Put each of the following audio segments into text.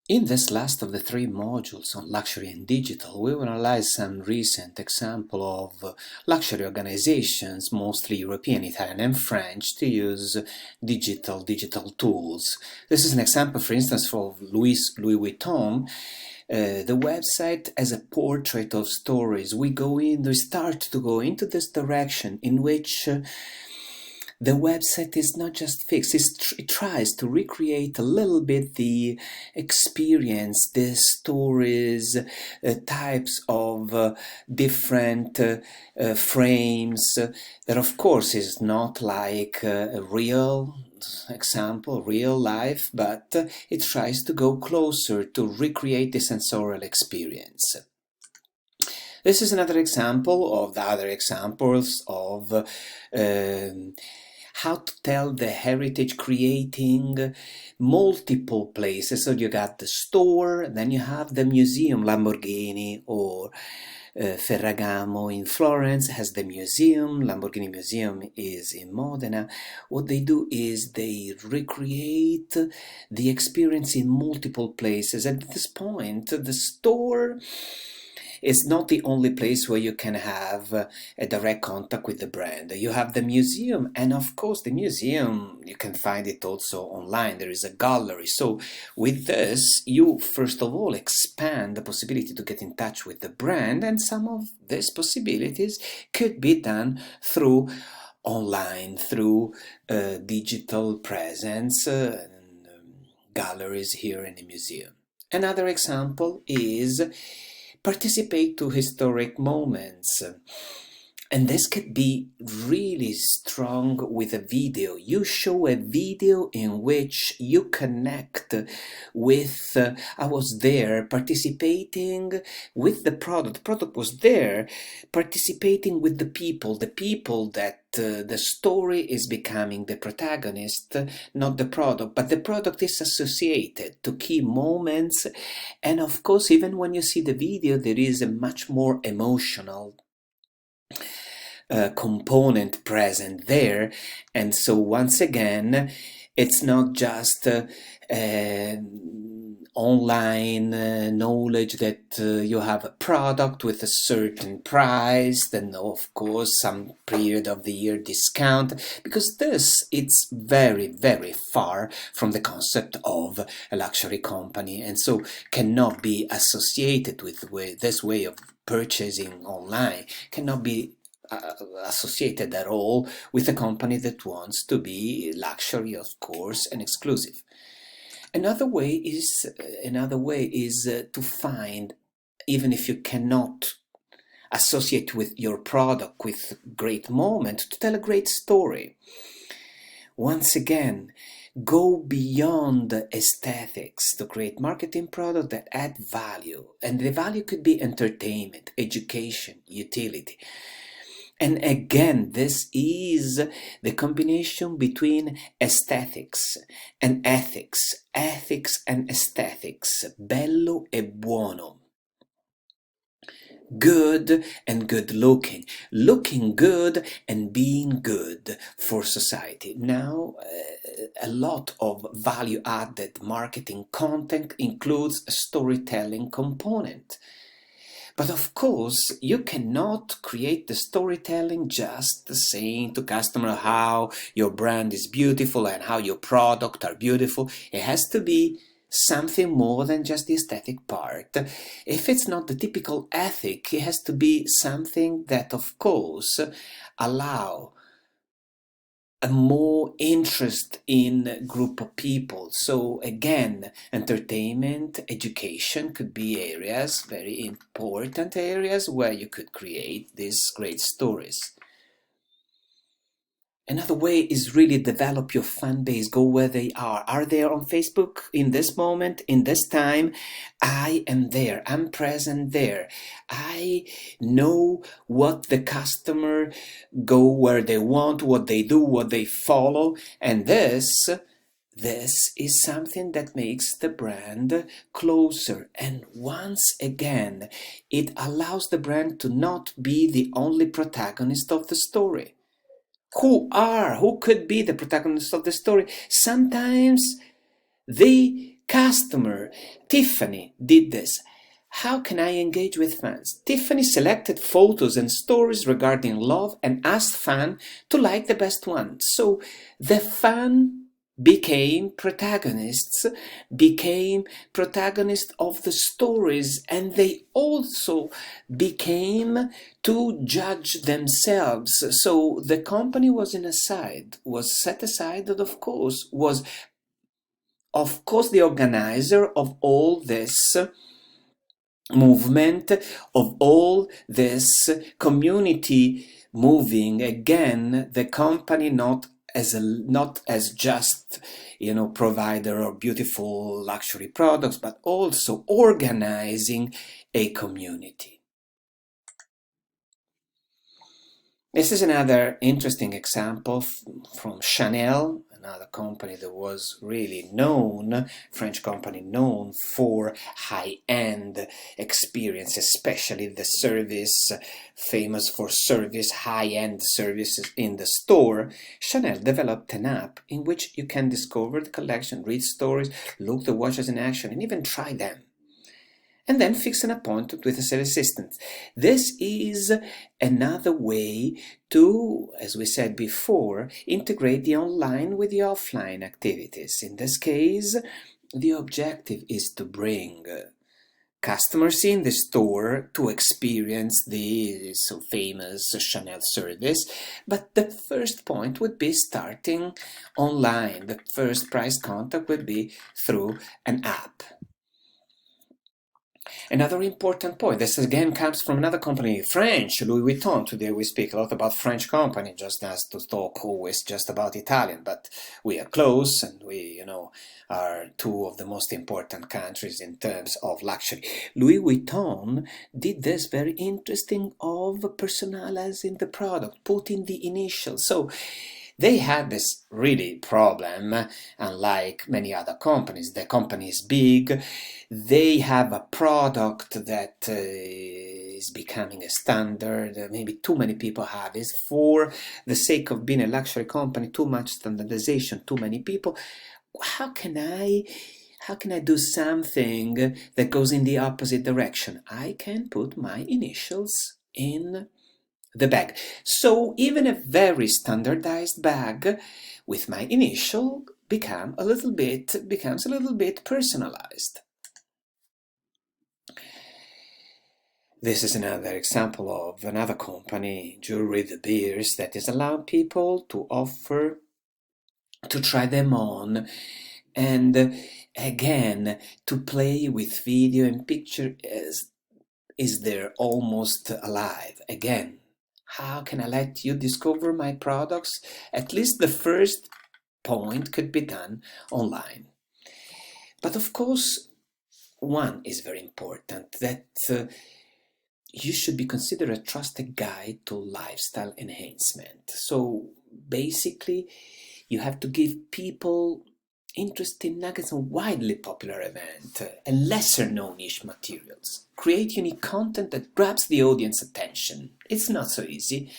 In this last of the three modules on luxury and digital, we will analyze some recent example of luxury organizations, mostly European, Italian and French, to use digital tools. This is an example, for instance, for Louis Vuitton. The website as a portrait of stories. We start to go into this direction in which the website is not just fixed, it tries to recreate a little bit the experience, the stories, types of different frames, that of course is not like a real example, real life, but it tries to go closer to recreate the sensorial experience. This is another example of the other examples of how to tell the heritage, creating multiple places. So you got the store, then you have the museum, Lamborghini, or Ferragamo in Florence has the museum, Lamborghini Museum is in Modena. What they do is they recreate the experience in multiple places. At this point, the store is not the only place where you can have a direct contact with the brand. You have the museum, and of course the museum, you can find it also online. There is a gallery. So with this, you first of all expand the possibility to get in touch with the brand, and some of these possibilities could be done through online, through digital presence, galleries here in the museum. Another example is participate to historic moments. And this could be really strong with a video. You show a video in which you connect with, I was there participating with the product. The product was there participating with the people that the story is becoming the protagonist, not the product, but the product is associated to key moments. And of course, even when you see the video, there is a much more emotional component present there. And so once again, it's not just online knowledge that you have a product with a certain price, then of course some period of the year discount, because this it's very far from the concept of a luxury company, and so cannot be associated with this way of purchasing online, cannot be associated at all with a company that wants to be luxury, of course, and exclusive. Another way is to find, even if you cannot associate with your product with great moment, to tell a great story. Once again, go beyond aesthetics to create marketing products that add value, and the value could be entertainment, education, utility. And again, this is the combination between aesthetics and ethics, ethics and aesthetics, bello e buono. Good and good looking, looking good and being good for society. Now, a lot of value-added marketing content includes a storytelling component. But of course, you cannot create the storytelling just saying to customer how your brand is beautiful and how your product are beautiful. It has to be something more than just the aesthetic part. If it's not the typical ethic, it has to be something that, of course, allow a more interest in a group of people. So again, entertainment, education could be areas, very important areas where you could create these great stories. Another way is really develop your fan base, go where they are. Are they on Facebook in this moment, in this time? I am there, I'm present there. I know what the customer go where they want, what they do, what they follow. And this is something that makes the brand closer. And once again, it allows the brand to not be the only protagonist of the story. Who could be the protagonist of the story? Sometimes they Customer, Tiffany did this. How can I engage with fans? Tiffany selected photos and stories regarding love and asked fans to like the best one. So the fan became protagonists of the stories, and they also became to judge themselves. So the company was set aside, that was the organizer of all this movement, of all this community moving. Again, the company not as just provider of beautiful luxury products, but also organizing a community. This is another interesting example from Chanel, another company that was really known, French company known for high-end experience, especially the service, famous for service, high-end services in the store. Chanel developed an app in which you can discover the collection, read stories, look the watches in action, and even try them, and then fix an appointment with a sales assistant. This is another way to, as we said before, integrate the online with the offline activities. In this case, the objective is to bring customers in the store to experience the so famous Chanel service, but the first point would be starting online. The first price contact would be through an app. Another important point, this again comes from another company, French, Louis Vuitton. Today we speak a lot about French company, just as to talk always just about Italian, but we are close, and we, are two of the most important countries in terms of luxury. Louis Vuitton did this very interesting of personalizing the product, putting the initials. So they had this really problem, unlike many other companies. The company is big, they have a product that is becoming a standard, maybe too many people have it. For the sake of being a luxury company, too much standardization, too many people. How can I do something that goes in the opposite direction? I can put my initials in the bag. So even a very standardized bag with my initial becomes a little bit personalized. This is another example of another company, Jewelry De Beers, that is allowing people to try them on, and again to play with video and picture is there almost alive. Again, how can I let you discover my products? At least the first point could be done online. But of course, one is very important, that you should be considered a trusted guide to lifestyle enhancement. So basically, you have to give people interesting nuggets of widely popular event and lesser known niche materials. Create unique content that grabs the audience attention. It's not so easy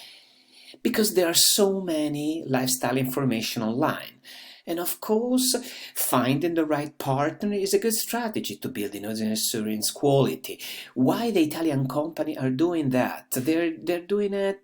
because there are so many lifestyle information online. And of course, finding the right partner is a good strategy to build insurance quality. Why the Italian company are doing that? They're doing it,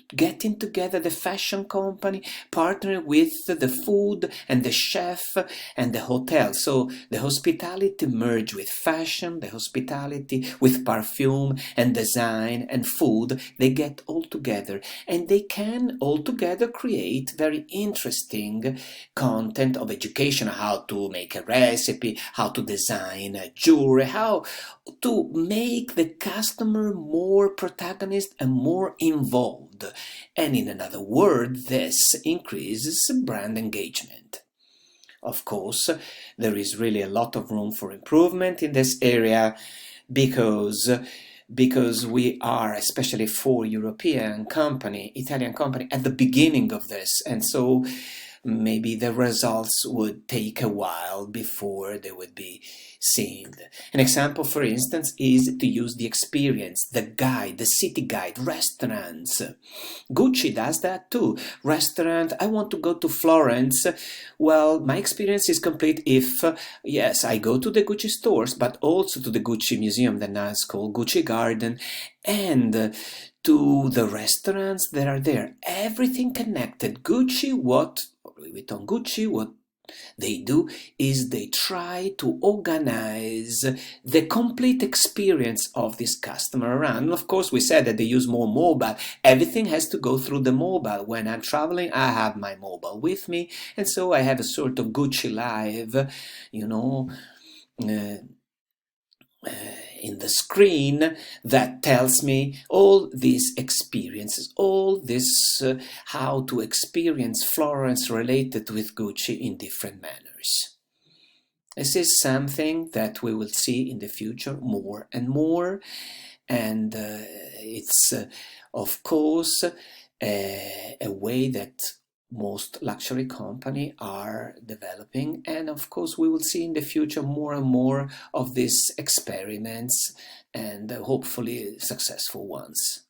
getting together the fashion company, partnering with the food and the chef and the hotel. So the hospitality merge with fashion, the hospitality with perfume and design and food. They get all together, and they can all together create very interesting content of education, how to make a recipe, how to design a jewelry, how to make the customer more protagonist and more involved. And in another word, this increases brand engagement. Of course, there is really a lot of room for improvement in this area because we are, especially for European company, Italian company, at the beginning of this. And so maybe the results would take a while before they would be seen. An example, for instance, is to use the experience, the guide, the city guide, restaurants. Gucci does that too. Restaurant, I want to go to Florence. Well, my experience is complete if, yes, I go to the Gucci stores, but also to the Gucci Museum, that now is called Gucci Garden, and to the restaurants that are there. Everything connected. Gucci, what Louis Vuitton Gucci, what they do is they try to organize the complete experience of this customer around. And of course, we said that they use more mobile. Everything has to go through the mobile. When I'm traveling, I have my mobile with me, and so I have a sort of Gucci Live, you know, uh, in the screen that tells me all these experiences, all this how to experience Florence related with Gucci in different manners. This is something that we will see in the future more and more, and it's of course a way that most luxury companies are developing, and of course we will see in the future more and more of these experiments, and hopefully successful ones.